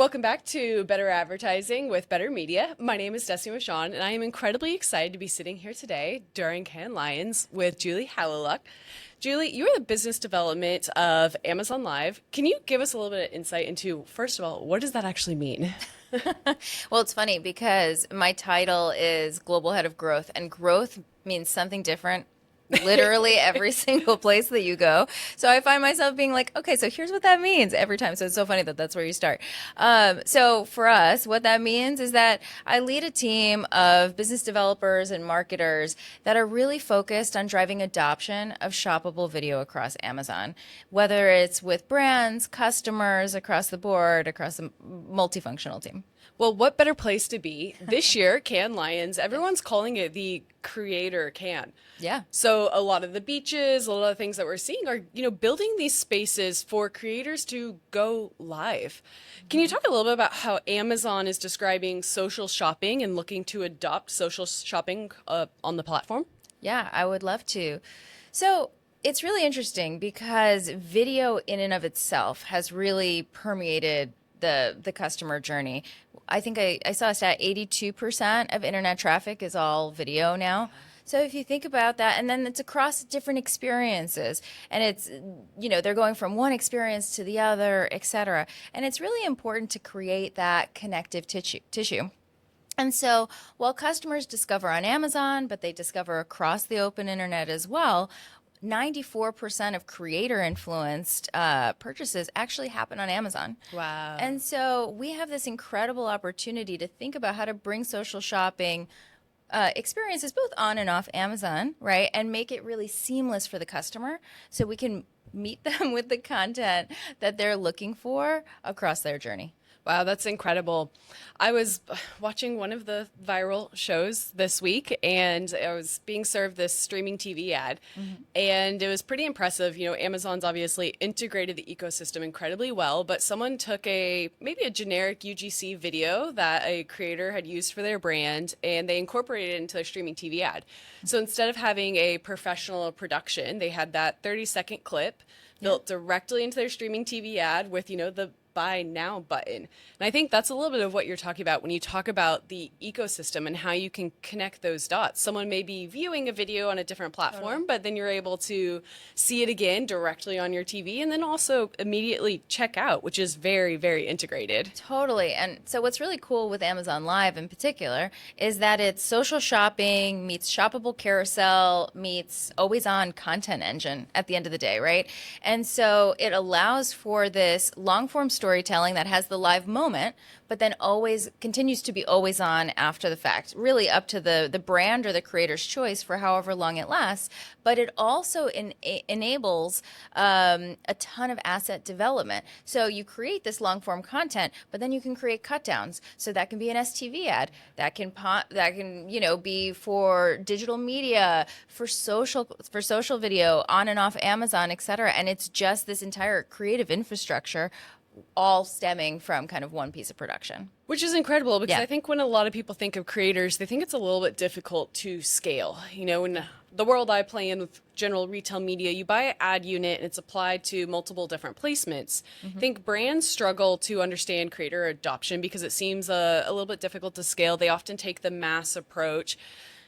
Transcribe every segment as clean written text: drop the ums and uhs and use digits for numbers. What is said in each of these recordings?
Welcome back to Better Advertising with Better Media. My name is Destiny Michon, and I am incredibly excited to be sitting here today during Cannes Lions with Julie Hawluk. Julie, you are the business development of Amazon Live. Can you give us a little bit of insight into, first of all, what does that actually mean? Well, it's funny because my title is Global Head of Growth, and growth means something different literally every single place that you go. So I find myself being like, okay, so here's what that means every time. So it's so funny that that's where you start. So for us, what that means is that I lead a team of business developers and marketers that are really focused on driving adoption of shoppable video across Amazon, whether it's with brands, customers, across the board, across a multifunctional team. Well, what better place to be? This year, Cannes Lions, everyone's calling it the Creator Cannes. Yeah. So a lot of the beaches, a lot of things that we're seeing are, building these spaces for creators to go live. Can you talk a little bit about how Amazon is describing social shopping and looking to adopt social shopping on the platform? Yeah, I would love to. So it's really interesting because video in and of itself has really permeated the customer journey. I think I saw a stat 82% of internet traffic is all video now. So if you think about that, and then it's across different experiences, and it's, they're going from one experience to the other, et cetera. And it's really important to create that connective tissue. And so while customers discover on Amazon, but they discover across the open internet as well, 94% of creator influenced purchases actually happen on Amazon. Wow. And so we have this incredible opportunity to think about how to bring social shopping experiences both on and off Amazon, right? And make it really seamless for the customer so we can meet them with the content that they're looking for across their journey. Wow, that's incredible. I was watching one of the viral shows this week, and I was being served this streaming TV ad, and it was pretty impressive. Amazon's obviously integrated the ecosystem incredibly well, but someone took maybe a generic UGC video that a creator had used for their brand, and they incorporated it into their streaming TV ad. So instead of having a professional production, they had that 30-second clip built directly into their streaming TV ad with, the buy now button. And I think that's a little bit of what you're talking about when you talk about the ecosystem and how you can connect those dots. Someone may be viewing a video on a different platform, but then you're able to see it again directly on your TV and then also immediately check out, which is very, very integrated. Totally. And so what's really cool with Amazon Live in particular is that it's social shopping meets shoppable carousel meets always on content engine at the end of the day, right? And so it allows for this long form storytelling that has the live moment, but then always continues to be always on after the fact, really up to the brand or the creator's choice for however long it lasts. But it also enables a ton of asset development. So you create this long form content, but then you can create cut downs. So that can be an STV ad, that can be for digital media, for social video on and off Amazon, et cetera. And it's just this entire creative infrastructure all stemming from kind of one piece of production. Which is incredible because Yeah. I think when a lot of people think of creators, they think it's a little bit difficult to scale. In the world I play in with general retail media, you buy an ad unit and it's applied to multiple different placements. I think brands struggle to understand creator adoption because it seems a little bit difficult to scale. They often take the mass approach.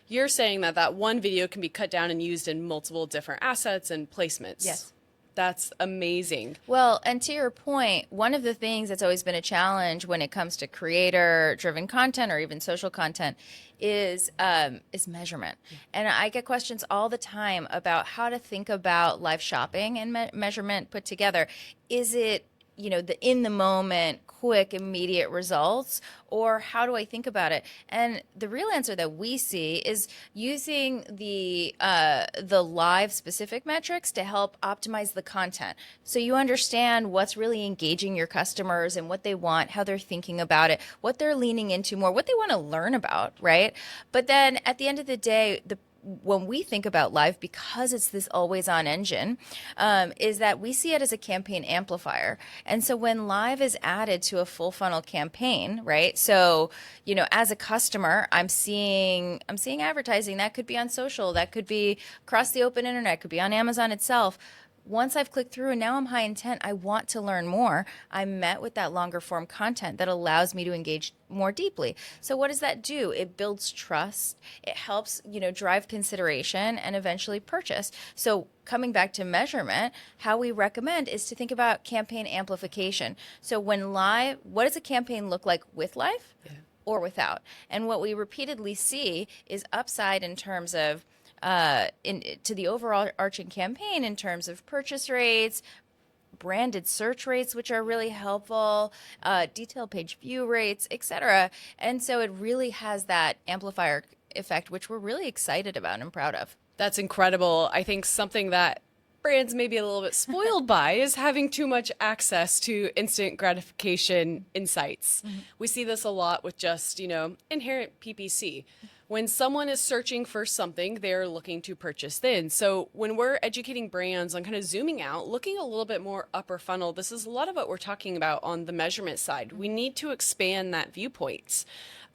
You're saying that one video can be cut down and used in multiple different assets and placements. Yes. That's amazing. Well, and to your point, one of the things that's always been a challenge when it comes to creator-driven content or even social content is measurement. And I get questions all the time about how to think about live shopping and measurement put together. Is it the in the moment, quick, immediate results, or how do I think about it? And the real answer that we see is using the live specific metrics to help optimize the content. So you understand what's really engaging your customers and what they want, how they're thinking about it, what they're leaning into more, what they want to learn about, right? But then at the end of the day, when we think about live, because it's this always on engine, is that we see it as a campaign amplifier. And so when live is added to a full funnel campaign, right? So, as a customer, I'm seeing advertising that could be on social, that could be across the open internet, could be on Amazon itself. once I've clicked through and now I'm high intent, I want to learn more. I'm met with that longer form content that allows me to engage more deeply. So what does that do? It builds trust. It helps, drive consideration and eventually purchase. So coming back to measurement, how we recommend is to think about campaign amplification. So when live, what does a campaign look like with live or without? And what we repeatedly see is upside in terms of to the overall arching campaign in terms of purchase rates, branded search rates, which are really helpful, detail page view rates, etc. And so it really has that amplifier effect, which we're really excited about and proud of. That's incredible. I think something that brands may be a little bit spoiled by is having too much access to instant gratification insights. We see this a lot with just, inherent PPC. When someone is searching for something, they're looking to purchase then. So when we're educating brands on kind of zooming out, looking a little bit more upper funnel, this is a lot of what we're talking about on the measurement side. We need to expand that viewpoints.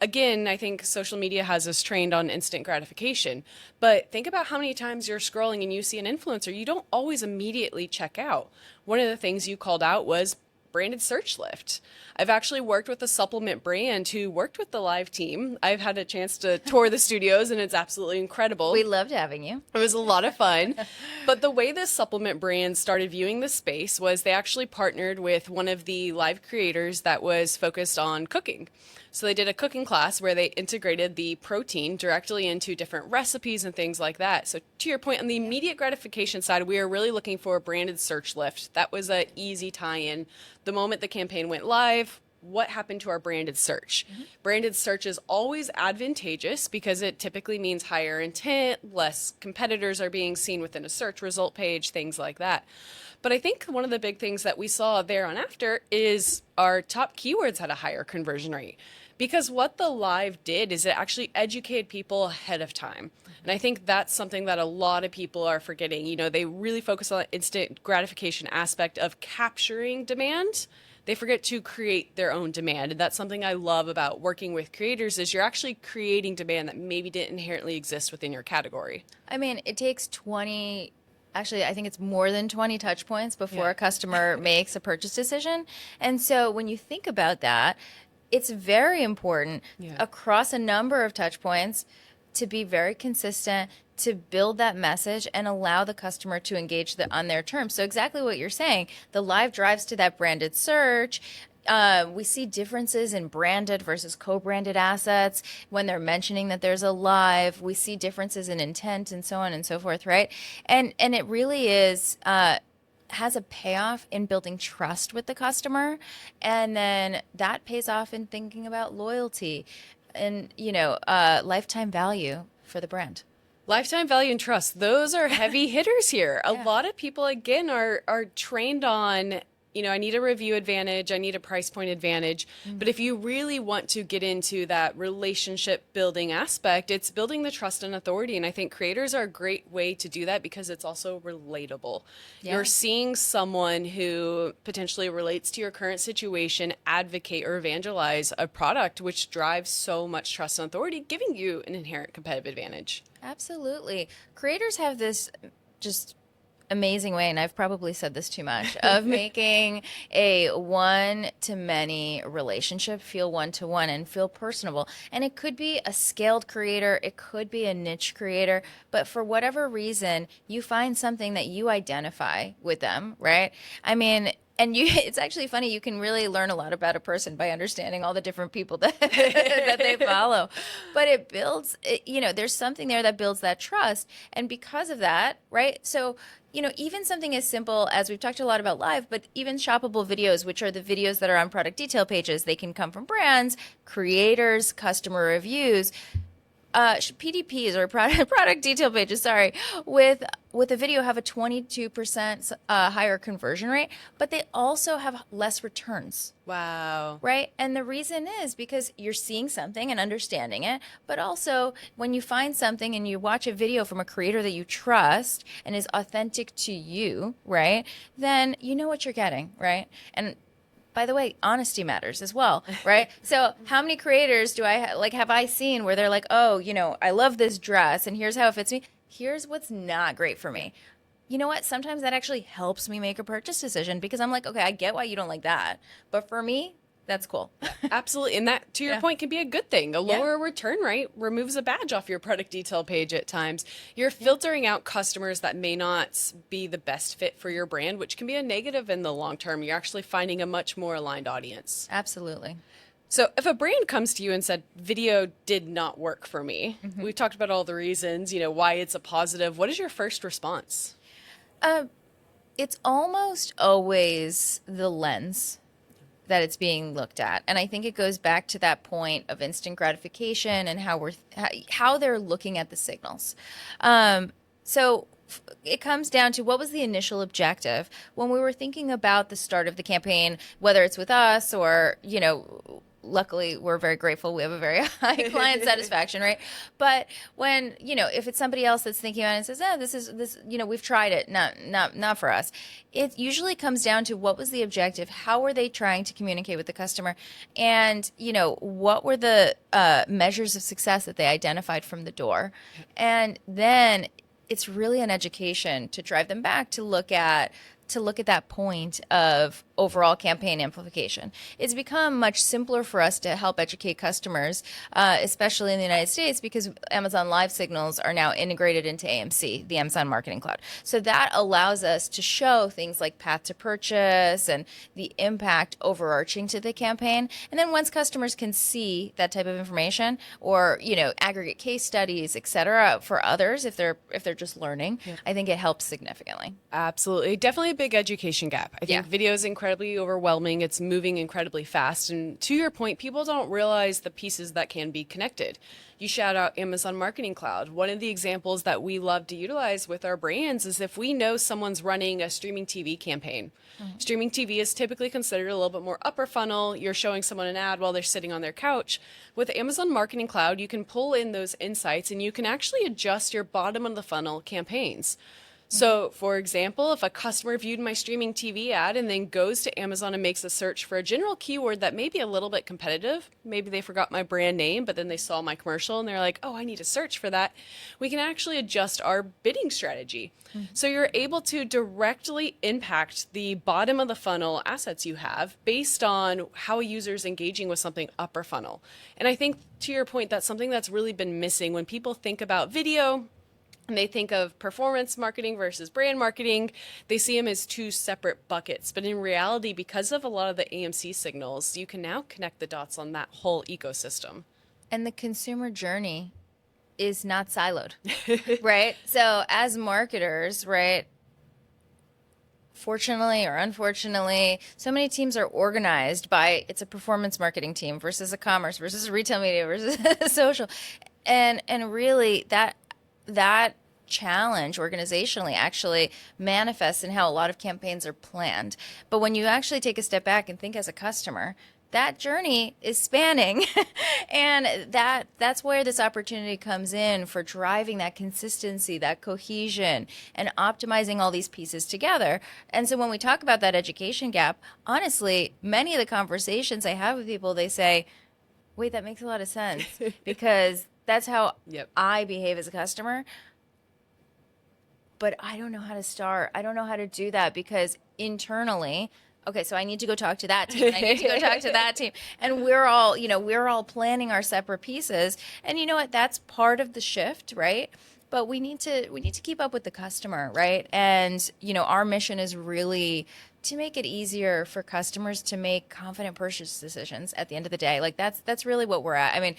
Again, I think social media has us trained on instant gratification, but think about how many times you're scrolling and you see an influencer, you don't always immediately check out. One of the things you called out was branded search lift. I've actually worked with a supplement brand who worked with the live team. I've had a chance to tour the studios and it's absolutely incredible. We loved having you. It was a lot of fun. But the way this supplement brand started viewing the space was they actually partnered with one of the live creators that was focused on cooking. So they did a cooking class where they integrated the protein directly into different recipes and things like that. So to your point, on the immediate gratification side, we are really looking for a branded search lift. That was an easy tie-in. The moment the campaign went live, what happened to our branded search? Branded search is always advantageous because it typically means higher intent, less competitors are being seen within a search result page, things like that. But I think one of the big things that we saw there on after is our top keywords had a higher conversion rate. Because what the live did is it actually educated people ahead of time. And I think that's something that a lot of people are forgetting. They really focus on the instant gratification aspect of capturing demand. They forget to create their own demand. And that's something I love about working with creators is you're actually creating demand that maybe didn't inherently exist within your category. I mean, it takes 20, actually, I think it's more than 20 touch points before a customer makes a purchase decision. And so when you think about that, it's very important across a number of touch points to be very consistent, to build that message and allow the customer to engage on their terms. So exactly what you're saying, the live drives to that branded search. We see differences in branded versus co-branded assets when they're mentioning that there's a live. We see differences in intent and so on and so forth, right? And it really is has a payoff in building trust with the customer, and then that pays off in thinking about loyalty and lifetime value for the brand. Lifetime value and trust, those are heavy hitters here. A lot of people, again, are trained on, I need a review advantage, I need a price point advantage. But if you really want to get into that relationship building aspect, it's building the trust and authority. And I think creators are a great way to do that because it's also relatable. You're seeing someone who potentially relates to your current situation, advocate or evangelize a product, which drives so much trust and authority, giving you an inherent competitive advantage. Absolutely. Creators have this just amazing way, and I've probably said this too much, of making a one-to-many relationship feel one-to-one and feel personable. And it could be a scaled creator, it could be a niche creator, but for whatever reason, you find something that you identify with them, right? I mean, and it's actually funny, you can really learn a lot about a person by understanding all the different people that that they follow. But it builds, there's something there that builds that trust. And because of that, right? So, even something as simple as we've talked a lot about live, but even shoppable videos, which are the videos that are on product detail pages, they can come from brands, creators, customer reviews. PDPs or product detail pages, sorry, with a video have a 22% higher conversion rate, but they also have less returns. Wow. Right? And the reason is because you're seeing something and understanding it, but also when you find something and you watch a video from a creator that you trust and is authentic to you, right? Then you know what you're getting, right? And by the way, honesty matters as well, right? So how many creators do I have I seen where they're like, oh, I love this dress and here's how it fits me. Here's what's not great for me. you know what? Sometimes that actually helps me make a purchase decision because I'm like, okay, I get why you don't like that. But for me, that's cool. Absolutely. And that, to your Yeah. point, can be a good thing. A Yeah. lower return rate removes a badge off your product detail page at times. You're filtering out customers that may not be the best fit for your brand, which can be a negative in the long term. You're actually finding a much more aligned audience. Absolutely. So if a brand comes to you and said, video did not work for me, we've talked about all the reasons, why it's a positive. What is your first response? It's almost always the lens that it's being looked at, and I think it goes back to that point of instant gratification and how they're looking at the signals. So it comes down to what was the initial objective when we were thinking about the start of the campaign, whether it's with us or luckily we're very grateful we have a very high client satisfaction rate, but when if it's somebody else that's thinking about it and says, this we've tried it, not for us, it usually comes down to what was the objective, how were they trying to communicate with the customer, and what were the measures of success that they identified from the door. And then it's really an education to drive them back to look at that point of overall campaign amplification. It's become much simpler for us to help educate customers, especially in the United States, because Amazon Live Signals are now integrated into AMC, the Amazon Marketing Cloud. So that allows us to show things like path to purchase and the impact overarching to the campaign. And then once customers can see that type of information, or aggregate case studies, et cetera, for others, if they're just learning, I think it helps significantly. Absolutely. Definitely a big education gap. I think video is incredibly overwhelming. It's moving incredibly fast. And to your point, people don't realize the pieces that can be connected. You shout out Amazon Marketing Cloud. One of the examples that we love to utilize with our brands is if we know someone's running a streaming TV campaign. Streaming TV is typically considered a little bit more upper funnel. You're showing someone an ad while they're sitting on their couch. With Amazon Marketing Cloud, you can pull in those insights and you can actually adjust your bottom of the funnel campaigns. So, for example, if a customer viewed my streaming TV ad and then goes to Amazon and makes a search for a general keyword that may be a little bit competitive, maybe they forgot my brand name, but then they saw my commercial and they're like, oh, I need to search for that, we can actually adjust our bidding strategy. So you're able to directly impact the bottom of the funnel assets you have based on how a user is engaging with something upper funnel. And I think, to your point, that's something that's really been missing when people think about video. And they think of performance marketing versus brand marketing. They see them as two separate buckets. But in reality, because of a lot of the AMC signals, you can now connect the dots on that whole ecosystem. And the consumer journey is not siloed, right? So as marketers, right, fortunately or unfortunately, so many teams are organized by, it's a performance marketing team versus a commerce versus a retail media versus social. And really that challenge organizationally actually manifests in how a lot of campaigns are planned. But when you actually take a step back and think as a customer, that journey is spanning. And that's where this opportunity comes in for driving that consistency, that cohesion, and optimizing all these pieces together. And so when we talk about that education gap, honestly, many of the conversations I have with people, they say, wait, that makes a lot of sense because that's how I behave as a customer. But I don't know how to start. I don't know how to do that because internally, okay, so I need to go talk to that team. I need to go talk to that team. And we're all planning our separate pieces. And you know what? That's part of the shift, right? But we need to keep up with the customer, right? And our mission is really to make it easier for customers to make confident purchase decisions at the end of the day. Like that's really what we're at. I mean,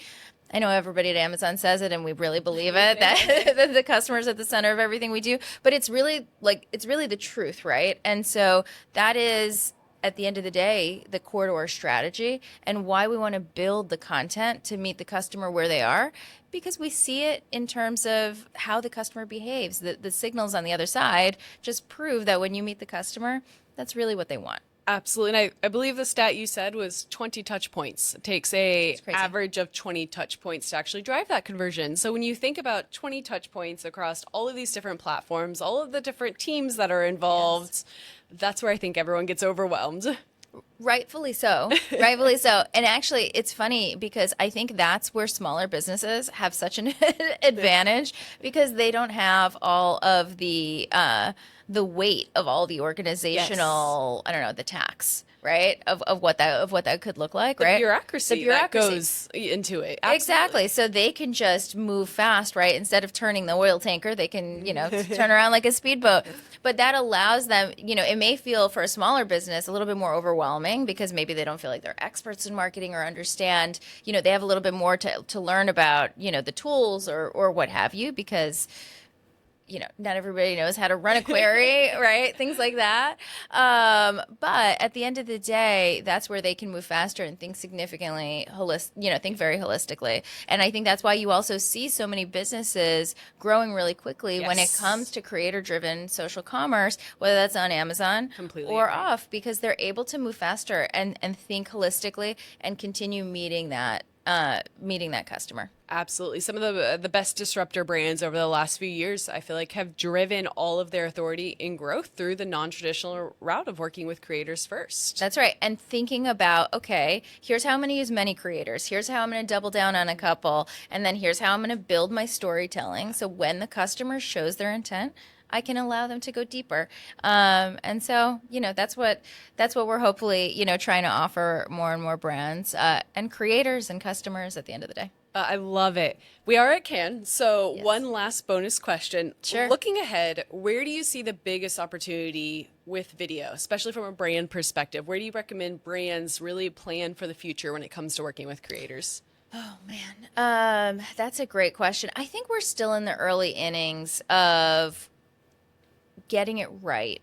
I know everybody at Amazon says it and we really believe it, that the customer's at the center of everything we do, but it's really the truth, right? And so that is, at the end of the day, the core to our strategy and why we want to build the content to meet the customer where they are, because we see it in terms of how the customer behaves. The signals on the other side just prove that when you meet the customer, that's really what they want. Absolutely. And I believe the stat you said was 20 touch points. It takes a average of 20 touch points to actually drive that conversion. So when you think about 20 touch points across all of these different platforms, all of the different teams that are involved, that's where I think everyone gets overwhelmed. Rightfully so. Rightfully so. And actually, it's funny because I think that's where smaller businesses have such an advantage because they don't have all of the weight of all the organizational, I don't know, the tax, right? Of what that could look like, right? Bureaucracy that goes into it. Absolutely. Exactly. So they can just move fast, right? Instead of turning the oil tanker, they can, turn around like a speedboat. But that allows them, it may feel for a smaller business a little bit more overwhelming because maybe they don't feel like they're experts in marketing or understand, they have a little bit more to learn about, the tools or what have you, because not everybody knows how to run a query, right? Things like that. But at the end of the day, that's where they can move faster and think significantly think very holistically. And I think that's why you also see so many businesses growing really quickly when it comes to creator-driven social commerce, whether that's on Amazon or off, because they're able to move faster and think holistically and continue meeting that customer. Absolutely. Some of the best disruptor brands over the last few years, I feel like, have driven all of their authority and growth through the non-traditional route of working with creators first. That's right. And thinking about, okay, here's how I'm going to use many creators. Here's how I'm going to double down on a couple. And then here's how I'm going to build my storytelling. So when the customer shows their intent, I can allow them to go deeper. And so, that's what we're hopefully, trying to offer more and more brands and creators and customers at the end of the day. I love it. We are at Cannes, so one last bonus question. Sure. Looking ahead, where do you see the biggest opportunity with video, especially from a brand perspective? Where do you recommend brands really plan for the future when it comes to working with creators? Oh, man. That's a great question. I think we're still in the early innings of getting it right,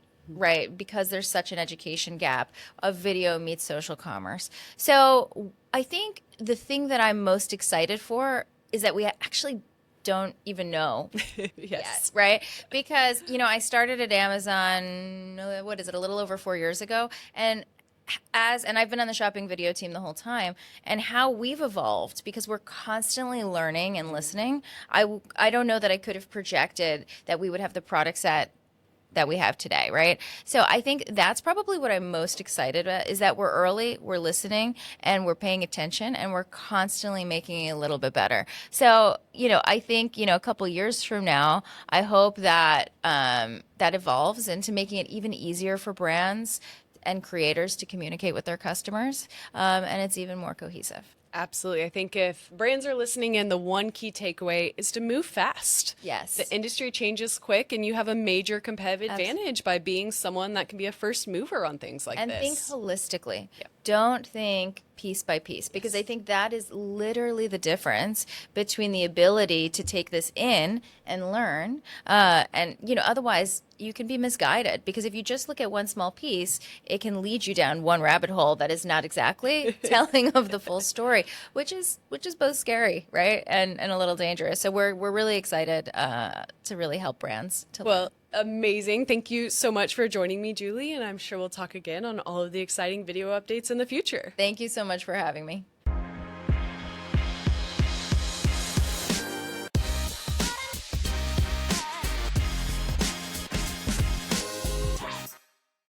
because there's such an education gap of video meets social commerce. So I think the thing that I'm most excited for is that we actually don't even know yet, right? Because, I started at Amazon, what is it, a little over 4 years ago, and I've been on the shopping video team the whole time, and how we've evolved because we're constantly learning and listening. I don't know that I could have projected that we would have the product set that we have today, right? So I think that's probably what I'm most excited about is that we're early, we're listening, and we're paying attention, and we're constantly making it a little bit better. So, I think, a couple years from now, I hope that that evolves into making it even easier for brands and creators to communicate with their customers, and it's even more cohesive. Absolutely. I think if brands are listening in, the one key takeaway is to move fast. Yes. The industry changes quick, and you have a major competitive advantage by being someone that can be a first mover on things like this. And think holistically. Yep. Don't think piece by piece, because I think that is literally the difference between the ability to take this in and learn. And, otherwise you can be misguided, because if you just look at one small piece, it can lead you down one rabbit hole that is not exactly telling of the full story, which is both scary, right? And a little dangerous. So we're really excited to really help brands to learn. Amazing. Thank you so much for joining me, Julie, and I'm sure we'll talk again on all of the exciting video updates in the future. Thank you so much for having me.